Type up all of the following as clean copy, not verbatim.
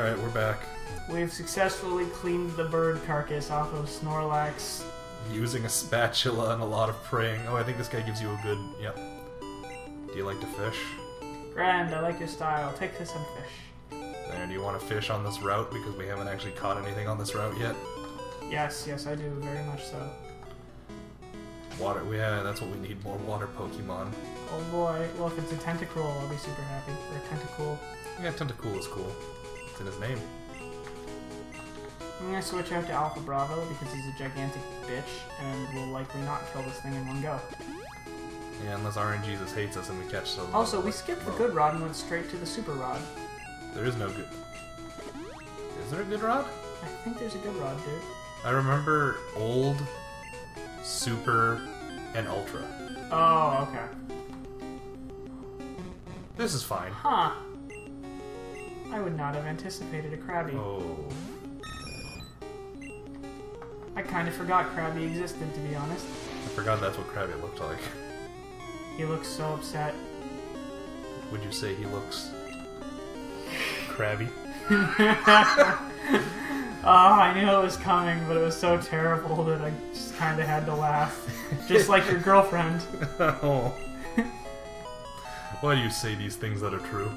Alright, we're back. We've successfully cleaned the bird carcass off of Snorlax. Using a spatula and a lot of praying. Oh, I think this guy gives you a good... Yep. Do you like to fish? Grand, I like your style. Take this and fish. There, do you want to fish on this route? Because we haven't actually caught anything on this route yet. Yes, I do. Very much so. Water, that's what we need, more water Pokemon. Oh boy. Well, if it's a Tentacruel, I'll be super happy. Or a Tentacool. Yeah, Tentacool is cool. It's in his name. I'm gonna switch out to Alpha Bravo because he's a gigantic bitch and will likely not kill this thing in one go. Yeah, unless RNGesus hates us and we catch some... Also, we skipped the good rod and went straight to the super rod. There is no good... Is there a good rod? I think there's a good rod, dude. I remember old, super, and ultra. Oh, okay. This is fine. Huh. I would not have anticipated a Krabby. Oh. I kind of forgot Krabby existed, to be honest. I forgot that's what Krabby looked like. He looks so upset. Would you say he looks... Krabby? Oh, I knew it was coming, but it was so terrible that I just kind of had to laugh. Just like your girlfriend. Oh. Why do you say these things that are true?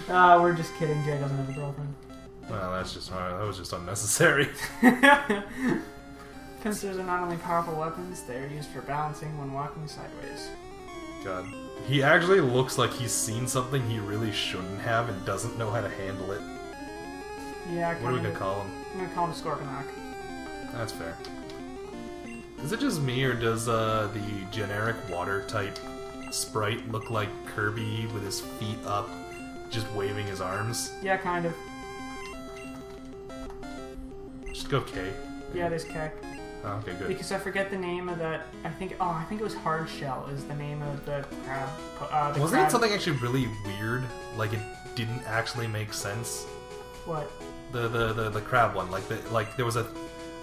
We're just kidding. Jay doesn't have a girlfriend. Well, that was just unnecessary. Pincers are not only powerful weapons, they are used for balancing when walking sideways. God. He actually looks like he's seen something he really shouldn't have and doesn't know how to handle it. Yeah, what are we gonna call him? I'm gonna call him Scorponok. That's fair. Is it just me, or does the generic water type sprite look like Kirby with his feet up, just waving his arms? Yeah, kind of. Just go K. Yeah, there's K. Oh, okay, good. Because I forget the name of that. I think it was Hard Shell is the name of the crab. Wasn't it something actually really weird? Like it didn't actually make sense. What? The crab one, there was a.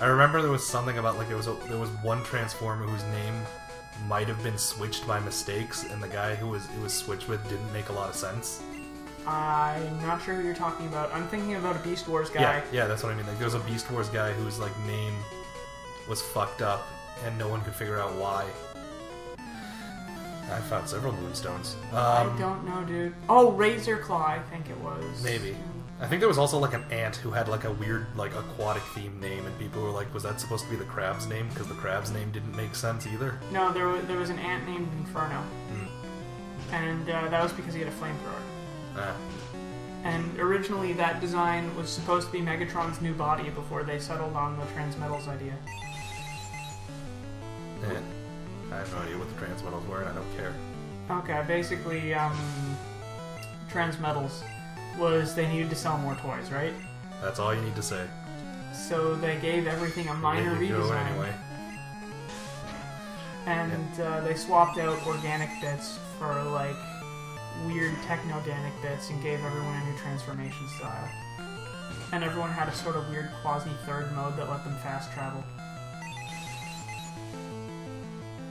I remember there was something about there was one Transformer whose name might have been switched by mistakes, and the guy who it was switched with didn't make a lot of sense. I'm not sure who you're talking about. I'm thinking about a Beast Wars guy. Yeah, that's what I mean. Like, there was a Beast Wars guy whose name was fucked up, and no one could figure out why. I found several moonstones. I don't know, dude. Oh, Razor Claw, I think it was. Maybe. I think there was also an ant who had a weird aquatic themed name, and people were like, was that supposed to be the crab's name? Because the crab's name didn't make sense either. No, there was an ant named Inferno. And that was because he had a flamethrower. Ah. And originally that design was supposed to be Megatron's new body before they settled on the Transmetals idea. I have no idea what the Transmetals were, and I don't care. Okay, basically, Transmetals was they needed to sell more toys, right? That's all you need to say. So they gave everything a minor redesign. Anyway. And they swapped out organic bits for weird technodanic bits and gave everyone a new transformation style. And everyone had a sort of weird quasi-third mode that let them fast travel.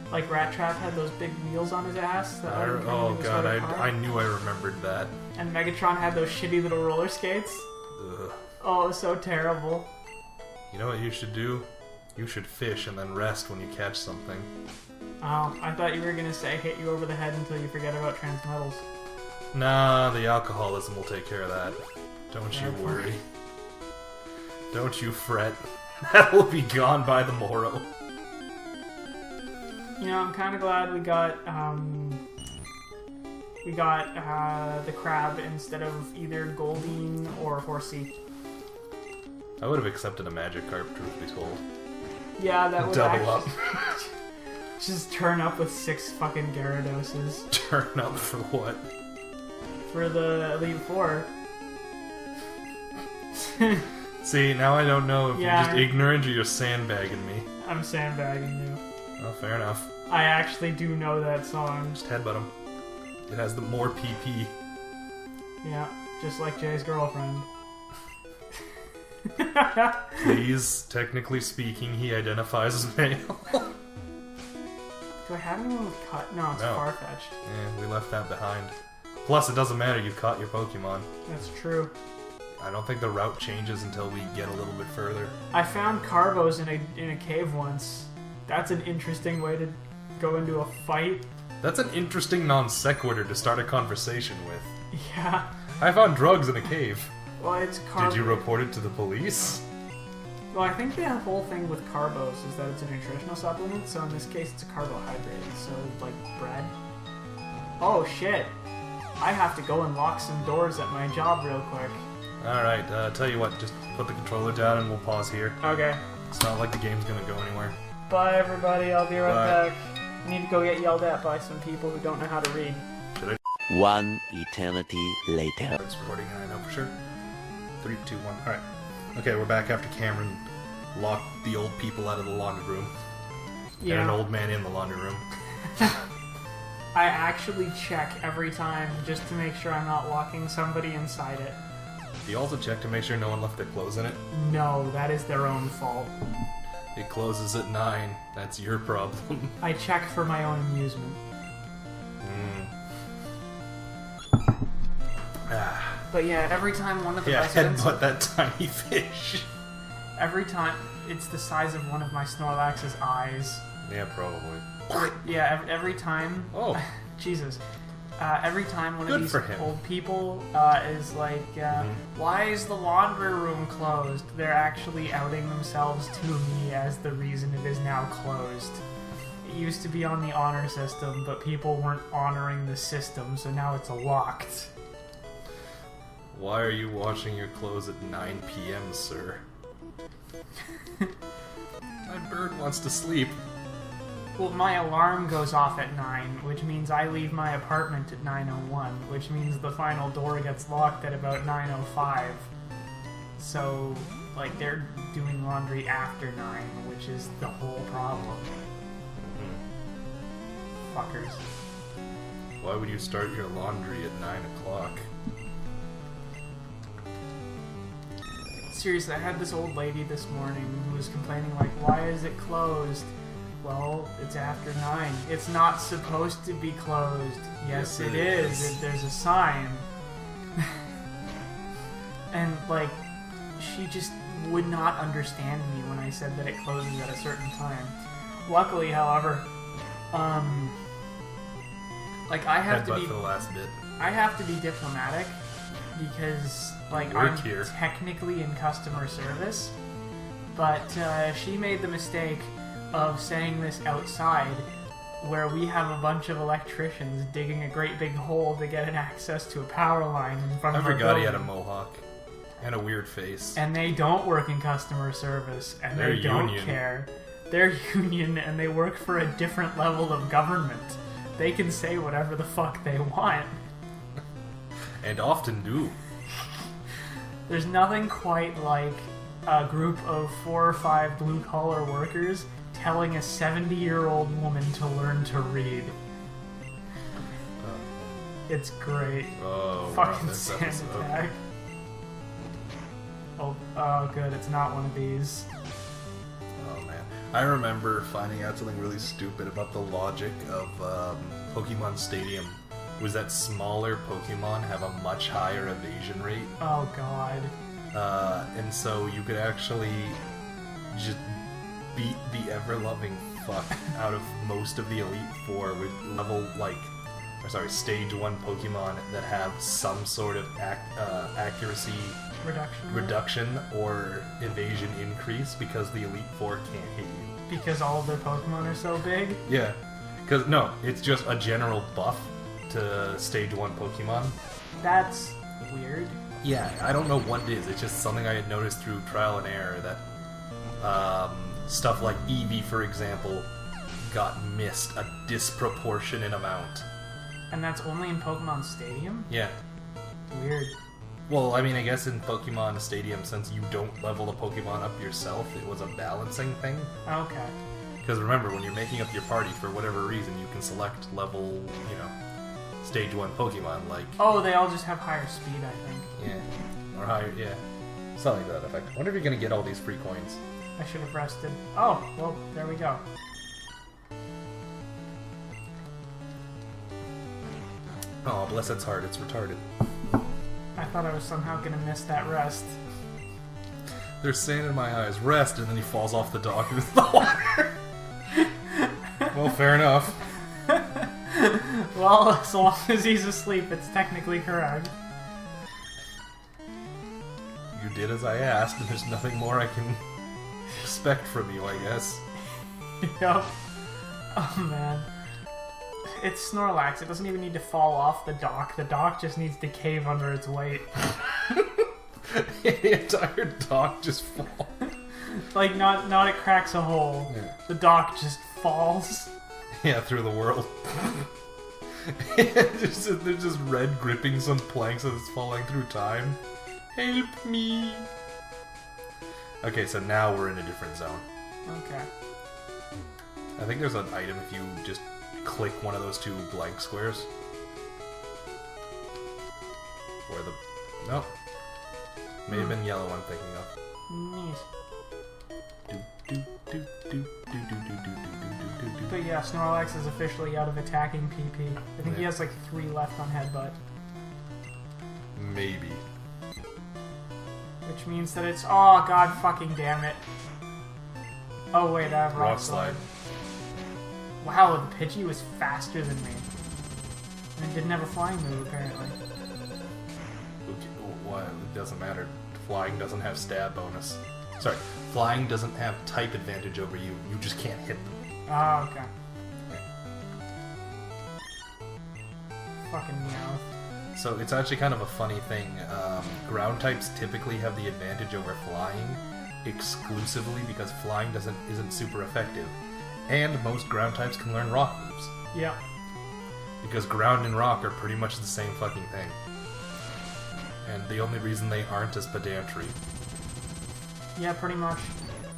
Like Rat Trap had those big wheels on his ass. Oh god, I knew I remembered that. And Megatron had those shitty little roller skates. Ugh. Oh, it was so terrible. You know what you should do? You should fish and then rest when you catch something. Oh, I thought you were gonna say hit you over the head until you forget about Transmetals. Nah, the alcoholism will take care of that. Don't you worry. Don't you fret. That will be gone by the morrow. You know, I'm kind of glad we got the crab instead of either Goldeen or Horsey. I would have accepted a Magikarp, truth be told. Yeah, that would double up. Just turn up with 6 fucking Gyarados. Turn up for what? For the Elite Four. See, now I don't know if Yeah. you're just ignorant or you're sandbagging me. I'm sandbagging you. Oh, fair enough. I actually do know that song. Just headbutt him. It has the more PP. Yeah, just like Jay's girlfriend. Please, technically speaking, he identifies as male. Do I have anyone with cut? No, it's Farfetch'd. Yeah, we left that behind. Plus, it doesn't matter, you've caught your Pokemon. That's true. I don't think the route changes until we get a little bit further. I found Carbos in a cave once. That's an interesting way to go into a fight. That's an interesting non sequitur to start a conversation with. Yeah. I found drugs in a cave. Well, it's Carbos. Did you report it to the police? Well, I think the whole thing with Carbos is that it's a nutritional supplement, so in this case it's a carbohydrate, so like bread. Oh shit. I have to go and lock some doors at my job real quick. Alright, tell you what, just put the controller down and we'll pause here. Okay. It's not like the game's gonna go anywhere. Bye everybody, I'll be right Bye. back. I need to go get yelled at by some people who don't know how to read. Should I? One eternity later. It's recording, and I know for sure. 3, 2, 1. Alright. Okay, we're back after Cameron locked the old people out of the laundry room. Yeah. And an old man in the laundry room. I actually check every time just to make sure I'm not locking somebody inside it. Do you also check to make sure no one left their clothes in it? No, that is their own fault. It closes at 9. That's your problem. I check for my own amusement. But yeah, every time one of the Yeah, residents... headbutt that tiny fish. Every time, it's the size of one of my Snorlax's eyes. Yeah, probably. Yeah, every time... Oh. Jesus. Every time one Good of these for him. old people is like, why is the laundry room closed? They're actually outing themselves to me as the reason it is now closed. It used to be on the honor system, but people weren't honoring the system, so now it's locked. Why are you washing your clothes at 9 p.m., sir? My bird wants to sleep. Well, my alarm goes off at 9, which means I leave my apartment at 9:01, which means the final door gets locked at about 9:05. So, like, they're doing laundry after 9, which is the whole problem. Fuckers. Why would you start your laundry at 9 o'clock? Seriously, I had this old lady this morning who was complaining, like, why is it closed? Well, it's after 9. It's not supposed to be closed. Yes, it is. There's a sign. And, like, she just would not understand me when I said that it closes at a certain time. Luckily, however, like, I have to be... for the last bit. I have to be diplomatic because, like, Work I'm here. technically in customer service, but she made the mistake of saying this outside where we have a bunch of electricians digging a great big hole to get an access to a power line in front I of our forgot he building. had a mohawk. And a weird face. And they don't work in customer service, and They're they don't union. care. They're union, and they work for a different level of government. They can say whatever the fuck they want. And often do. There's nothing quite like a group of 4 or 5 blue-collar workers telling a 70-year-old woman to learn to read. It's great. Oh, Fucking this sand episode. attack. Oh, good. It's not one of these. Oh man, I remember finding out something really stupid about the logic of Pokemon Stadium. Was that smaller Pokemon have a much higher evasion rate, Oh, God. and so you could actually just beat the ever-loving fuck out of most of the Elite Four with Stage 1 Pokemon that have some sort of accuracy reduction or evasion increase because the Elite Four can't hit you. Because all of their Pokemon are so big? Yeah, because no, it's just a general buff to Stage 1 Pokemon. That's weird. Yeah, I don't know what it is. It's just something I had noticed through trial and error that stuff like Eevee, for example, got missed a disproportionate amount. And that's only in Pokemon Stadium? Yeah. Weird. Well, I mean, I guess in Pokemon Stadium, since you don't level the Pokemon up yourself, it was a balancing thing. Okay. Because remember, when you're making up your party, for whatever reason, you can select level, Stage 1 Pokemon, like... Oh, they all just have higher speed, I think. Yeah. Or higher, yeah. Something to that effect. I wonder if you're going to get all these free coins. I should have rested. Oh, well, there we go. Oh, bless its heart, it's retarded. I thought I was somehow gonna miss that rest. There's sand in my eyes. Rest, and then he falls off the dock into the water. Well, fair enough. Well, as long as he's asleep, it's technically correct. You did as I asked, and there's nothing more I can expect from you, I guess. Yep. Oh, man. It's Snorlax. It doesn't even need to fall off the dock. The dock just needs to cave under its weight. The entire dock just falls. Like, not it cracks a hole. Yeah. The dock just falls. Yeah, through the world. There's just red gripping some planks as it's falling through time. Help me! Okay, so now we're in a different zone. Okay. I think there's an item if you just click one of those two blank squares. Or the... Nope. May have been yellow I'm thinking of. Neat. Do. But yeah, Snorlax is officially out of attacking PP. I think he Yeah. has like 3 left on Headbutt. Maybe. Which means that it's... Oh, god fucking damn it. Oh wait, I have Rock Slide. Wow, the Pidgey was faster than me. And it didn't have a flying move, apparently. What? It doesn't matter. Flying doesn't have stab bonus. Sorry, flying doesn't have type advantage over you. You just can't hit them. Oh, okay. Fucking Meowth. So it's actually kind of a funny thing. Ground types typically have the advantage over flying exclusively because flying isn't super effective. And most ground types can learn rock moves. Yeah. Because ground and rock are pretty much the same fucking thing. And the only reason they aren't is pedantry. Yeah, pretty much.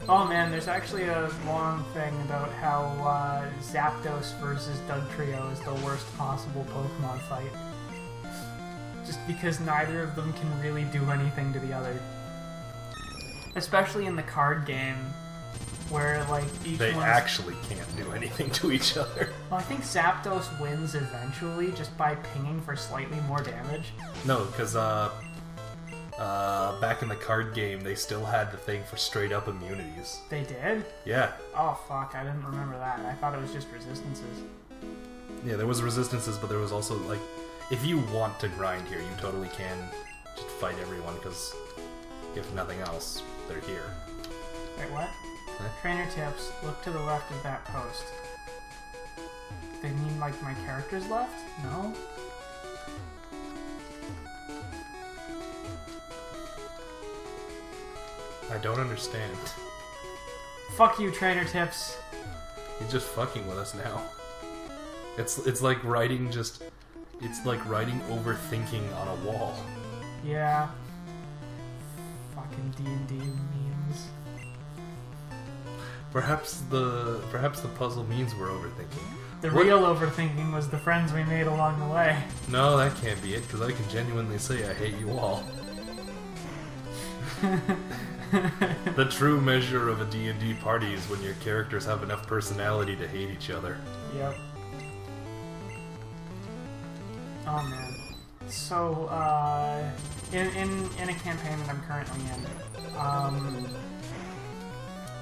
Oh man, there's actually a long thing about how Zapdos versus Dugtrio is the worst possible Pokemon fight. Just because neither of them can really do anything to the other. Especially in the card game, where like each They one's... actually can't do anything to each other. Well, I think Zapdos wins eventually just by pinging for slightly more damage. No, because back in the card game, they still had the thing for straight up immunities. They did? Yeah. Oh fuck, I didn't remember that. I thought it was just resistances. Yeah, there was resistances, but there was also, like, if you want to grind here, you totally can just fight everyone, because if nothing else, they're here. Wait, what? Huh? Trainer tips, look to the left of that post. They mean like my character's left? No? I don't understand. Fuck you, trainer tips. He's just fucking with us now. It's like writing it's like writing overthinking on a wall. Yeah. Fucking D&D memes. Perhaps the puzzle means we're overthinking. The What- real overthinking was the friends we made along the way. No, that can't be it, because I can genuinely say I hate you all. The true measure of a D&D party is when your characters have enough personality to hate each other. Yep. Oh man. So, in a campaign that I'm currently in,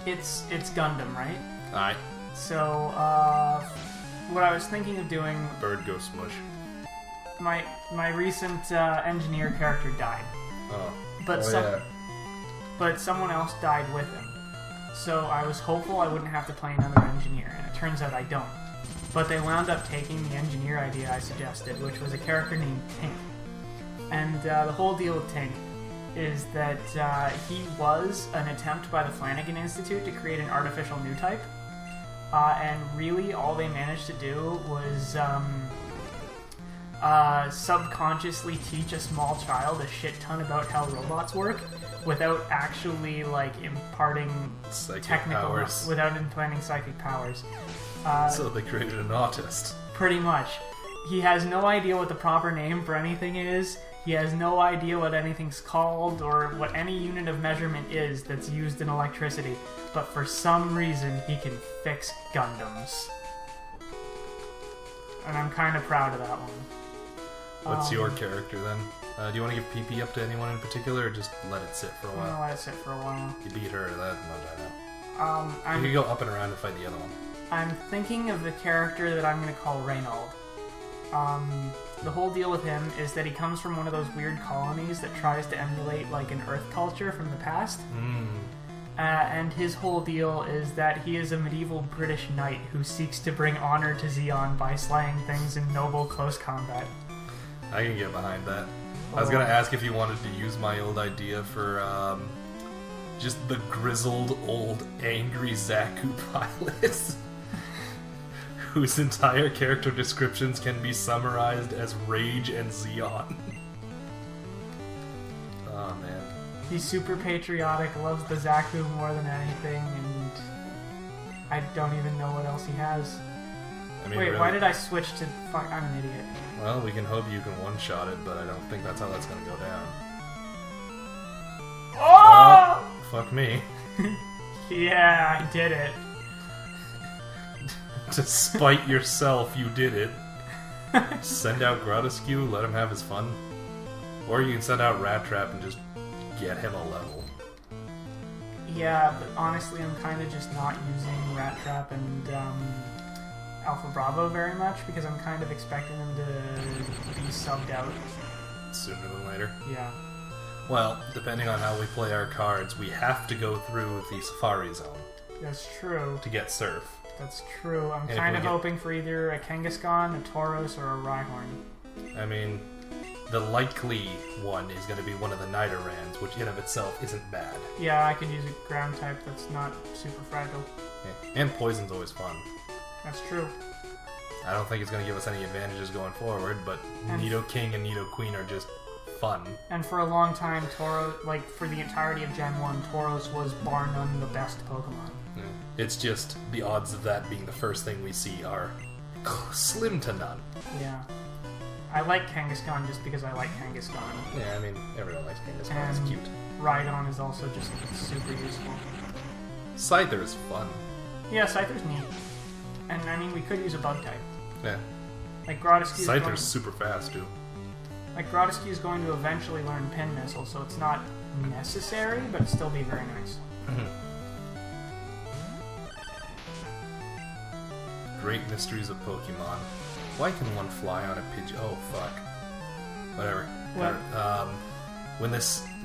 it's Gundam, right? Aye. So, what I was thinking of doing, Bird go smush. my recent engineer character died, Oh. but Yeah. but someone else died with him. So I was hopeful I wouldn't have to play another engineer, and it turns out I don't. But they wound up taking the engineer idea I suggested, which was a character named Tink. And the whole deal with Tink is that he was an attempt by the Flanagan Institute to create an artificial new type. And really all they managed to do was subconsciously teach a small child a shit ton about how robots work without actually like imparting Psychic technical powers. without implanting psychic powers. So they created an autist. Pretty much. He has no idea what the proper name for anything is. He has no idea what anything's called or what any unit of measurement is that's used in electricity. But for some reason, he can fix Gundams. And I'm kind of proud of that one. What's your character then? Do you want to give PP up to anyone in particular, or just let it sit for a I'm while? gonna let it sit for a while. You beat her that much, I know. I'm You can go up and around and fight the other one. I'm thinking of the character that I'm gonna call Reynold. The whole deal with him is that he comes from one of those weird colonies that tries to emulate like an Earth culture from the past. And his whole deal is that he is a medieval British knight who seeks to bring honor to Xeon by slaying things in noble close combat. I can get behind that. I was gonna ask if you wanted to use my old idea for just the grizzled old angry Zaku pilot, whose entire character descriptions can be summarized as rage and Xeon. Oh man. He's super patriotic, loves the Zaku more than anything, and I don't even know what else he has. I mean, Wait, really, why did I switch to... Fuck, I'm an idiot. Well, we can hope you can one-shot it, but I don't think that's how that's gonna go down. Oh! Fuck me. Yeah, I did it. To spite yourself, you did it. Send out Grotesque, let him have his fun. Or you can send out Rat Trap and just get him a level. Yeah, but honestly, I'm kind of just not using Rat Trap and Alpha Bravo very much because I'm kind of expecting them to be subbed out. Sooner than later. Yeah. Well, depending on how we play our cards, we have to go through the Safari Zone That's true. to get Surf. That's true. I'm if kind we of get- hoping for either a Kangaskhan, a Tauros, or a Rhyhorn. I mean, the likely one is going to be one of the Nidorans, which in of itself isn't bad. Yeah, I could use a ground type that's not super fragile. Yeah. And Poison's always fun. That's true. I don't think it's going to give us any advantages going forward, but And- Nido King and Nido Queen are just fun. And for a long time, like for the entirety of Gen 1, Tauros was bar none the best Pokemon. Yeah. It's just the odds of that being the first thing we see are slim to none. Yeah. I like Kangaskhan just because I like Kangaskhan. Yeah, I mean, everyone likes Kangaskhan. It's And cute. Rhydon is also just super useful. Scyther is fun. Yeah, Scyther's neat. And I mean, we could use a bug type. Yeah. Like Grotesque Scyther's super fast, too. is going to eventually learn Pin Missile, so it's not necessary, but it'd still be very nice. Great mysteries of Pokemon. Why can one fly on a pigeon? Oh, fuck. Whatever. What?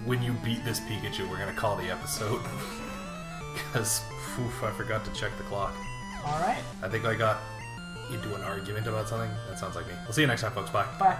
When you beat this Pikachu, we're gonna call the episode. Because, I forgot to check the clock. Alright. I think I got into an argument about something. That sounds like me. We'll see you next time, folks. Bye. Bye.